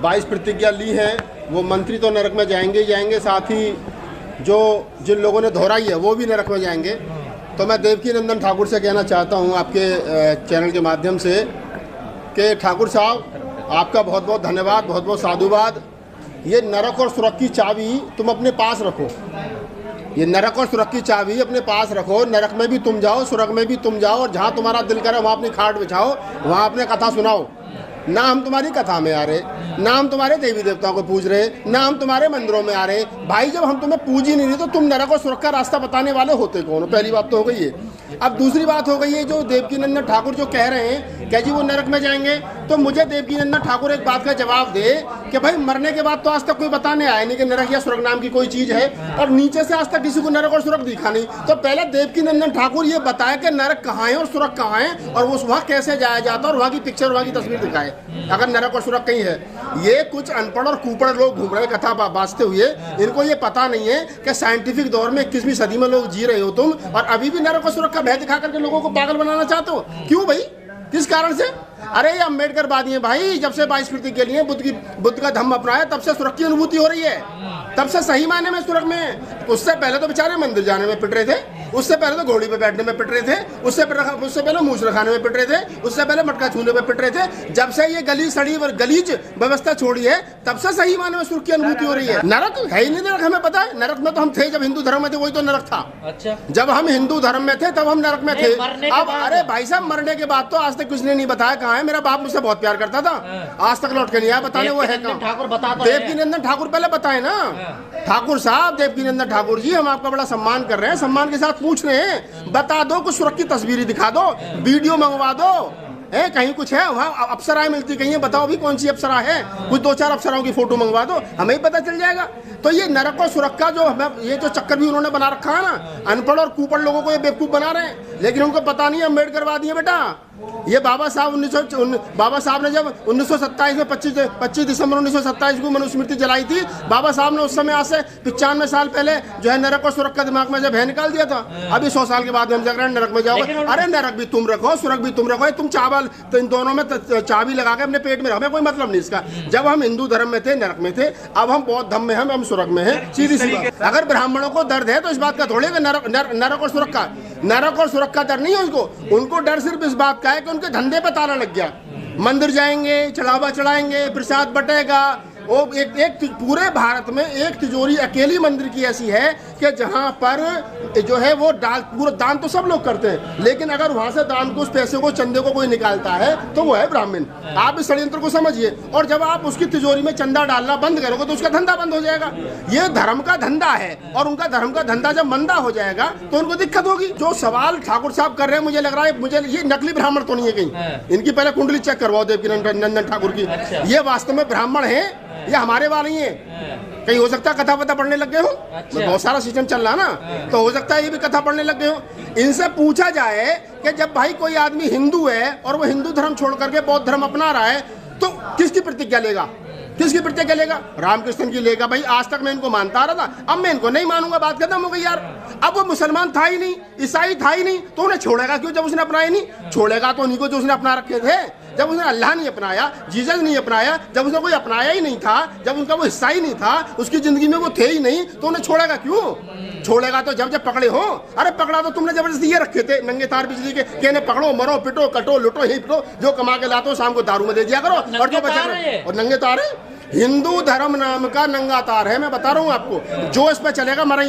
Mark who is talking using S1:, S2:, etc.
S1: 22 प्रतिज्ञा ली है वो मंत्री तो नरक में जाएंगे ही जाएंगे, साथ ही जो जिन लोगों ने दोहराई है वो भी नरक में जाएंगे। तो मैं देवकीनंदन ठाकुर से कहना चाहता हूं आपके चैनल के माध्यम से कि ठाकुर साहब आपका बहुत बहुत धन्यवाद, बहुत बहुत साधुवाद। ये नरक और स्वर्ग की चाबी तुम अपने पास रखो, ये नरक और स्वर्ग की चाबी अपने पास रखो। नरक में भी तुम जाओ, स्वर्ग में भी तुम जाओ, और जहाँ तुम्हारा दिल करे वहाँ अपनी खाट बिछाओ, वहाँ अपने कथा सुनाओ। ना हम तुम्हारी कथा में आ रहे, ना हम तुम्हारे देवी देवताओं को पूज रहे, ना हम तुम्हारे मंदिरों में आ रहे। भाई जब हम तुम्हें पूज ही नहीं रहे तो तुम नरक और स्वर्ग का रास्ता बताने वाले होते कौन हो? पहली बात तो हो गई है। अब दूसरी बात हो गई है, जो देवकीनंदन ठाकुर जो कह रहे हैं क्या जी वो नरक में जाएंगे, तो मुझे देवकीनंदन ठाकुर एक बात का जवाब दे कि भाई मरने के बाद तो आज तक कोई बताने आया नहीं कि नरक या स्वर्ग नाम की कोई चीज़ है, और नीचे से आज तक किसी को नरक और स्वर्ग दिखा नहीं। तो पहले देवकीनंदन ठाकुर ये बताए कि नरक कहाँ है और स्वर्ग कहाँ है, और वो वहाँ कैसे जाया जाता है, और वहाँ की पिक्चर, वहाँ की तस्वीर दिखाए अगर नरक और स्वर्ग कहीं है। ये कुछ अनपढ़ और कुपड़ लोग घूम रहे कथा बाजते हुए, इनको ये पता नहीं है कि साइंटिफिक दौर में 21वीं सदी में लोग जी रहे हो तुम, और अभी भी नरक और स्वर्ग का भय दिखा करके लोगों को पागल बनाना चाहते हो। क्यों भाई, किस कारण से? अरे ये अम्बेडकरवादी है भाई, जब से 22 प्रतिज्ञा के लिए बुद्ध का धम्म अपनाया तब से स्वर्ग की अनुभूति हो रही है, तब से सही मायने में स्वर्ग में। उससे पहले तो बेचारे मंदिर जाने में पिट रहे थे, उससे पहले तो घोड़ी पे बैठने में पिट रहे थे, उससे पहले मूछ रखाने में पिट रहे थे, उससे पहले मटका छूने में पिट रहे थे। जब से ये गली सड़ी और गलीज व्यवस्था छोड़ी है तब से सही मायने में स्वर्ग की अनुभूति हो रही है। नरक है ही नहीं, नरक हमें पता है। नरक में तो हम थे जब हिंदू धर्म में थे, वही तो नरक था। अच्छा, जब हम हिंदू धर्म में थे तब हम नरक में थे। अब अरे भाई साहब, मरने के बाद तो आज तक किसी ने नहीं बताया कहाँ है। मेरा बाप मुझसे बहुत प्यार करता था, आज तक लौट के नहीं आया बताने वो है कहाँ। देवकीनंदन ठाकुर पहले बताए ना। ठाकुर साहब, देवकीनंदन ठाकुर जी, हम आपका बड़ा सम्मान कर रहे हैं, सम्मान के साथ पूछ रहे हैं, बता दो, कुछ स्वर्ग की तस्वीरें दिखा दो, वीडियो मंगवा दो। है कहीं कुछ है वहाँ अप्सराएं मिलती कहीं है, बताओ भी कौन सी अप्सरा है, कुछ 2-4 अप्सराओं की फोटो मंगवा दो, हमें ही पता चल जाएगा। तो ये नरक और स्वर्ग का जो ये जो चक्कर भी उन्होंने बना रखा है ना, अनपढ़ और कुपड़ लोगों को ये बेवकूफ बना रहे हैं, लेकिन उनको पता नहीं है अम्बेडकरवादी है बेटा। ये बाबा साहब ने जब 1927 में 25 दिसंबर 1927 को मनुस्मृति जलाई थी, बाबा साहब ने उस समय आज से 95 साल पहले जो है नरक और स्वर्ग का दिमाग में जब है निकाल दिया था। अभी 100 साल के बाद हम जाकर नरक में जाओगे। अरे नरक भी तुम रखो, स्वर्ग भी तुम रखो, तुम चावल तो इन दोनों में चाबी लगा के अपने पेट में रखो, कोई मतलब नहीं इसका। जब हम हिंदू धर्म में थे नरक में थे, अब हम बौद्ध धर्म में हम स्वर्ग में है, सीधी सी बात। अगर ब्राह्मणों को दर्द है तो इस बात का थोड़े नरक और स्वर्ग का, नरक और स्वर्ग का डर नहीं है उनको डर सिर्फ इस बात का है कि उनके धंधे पे ताला लग गया। मंदिर जाएंगे, चढ़ावा चढ़ाएंगे, प्रसाद बटेगा। वो एक पूरे भारत में एक तिजोरी अकेली मंदिर की ऐसी है कि जहाँ पर जो है वो पूरा दान तो सब लोग करते हैं, लेकिन अगर वहाँ से दान को, उस पैसे को, चंदे को कोई निकालता है तो वो है ब्राह्मण। आप इस षड्यंत्र को समझिए, और जब आप उसकी तिजोरी में चंदा डालना बंद करोगे तो उसका धंधा बंद हो जाएगा। ये धर्म का धंधा है, और उनका धर्म का धंधा जब मंदा हो जाएगा तो उनको दिक्कत होगी। जो सवाल ठाकुर साहब कर रहे हैं, मुझे लग रहा है मुझे ये नकली ब्राह्मण तो नहीं है कहीं, इनकी पहले कुंडली चेक करवाओ देवकीनंदन ठाकुर की। ये वास्तव में ब्राह्मण है या हमारे वाले ही है? कहीं हो सकता है कथा पता पढ़ने लग गए हो। अच्छा। बहुत सारा सिस्टम चल रहा ना, तो हो सकता है ये भी कथा पढ़ने लग गए हो। इनसे पूछा जाए कि जब भाई कोई आदमी हिंदू है और वो हिंदू धर्म छोड़ करके बौद्ध धर्म अपना रहा है तो किसकी प्रतिज्ञा लेगा? किसकी प्रतिज्ञा लेगा? रामकृष्ण की लेगा। भाई आज तक मैं इनको मानता आ रहा था, अब मैं इनको नहीं मानूंगा, बात खत्म हो गई यार। अब वो मुसलमान था ही नहीं, ईसाई था ही नहीं, तो उन्हें छोड़ेगा क्यों जब उसने अपनाया नहीं? छोड़ेगा तो उन्हीं को जो उसने अपना रखे थे। जब उसने अल्लाह नहीं अपनाया, जीसस नहीं अपनाया, जब उसने कोई अपनाया ही नहीं था, जब उनका वो हिस्सा ही नहीं था, उसकी जिंदगी में वो थे ही नहीं, तो उन्हें छोड़ेगा क्यों? छोड़ेगा तो जब पकड़े हो। अरे पकड़ा तो तुमने जबरदस्ती ये रखे थे नंगे तार बिजली के, कहने पकड़ो, मरो, पिटो, कटो, लुटो, ही पिटो, जो कमा के लाते हो शाम को दारू में दे दिया करो, और जो बचा और नंगे तार है। हिंदू धर्म नाम का नंगा तार है, मैं बता रहा हूँ आपको, जो इस पर चलेगा मरा।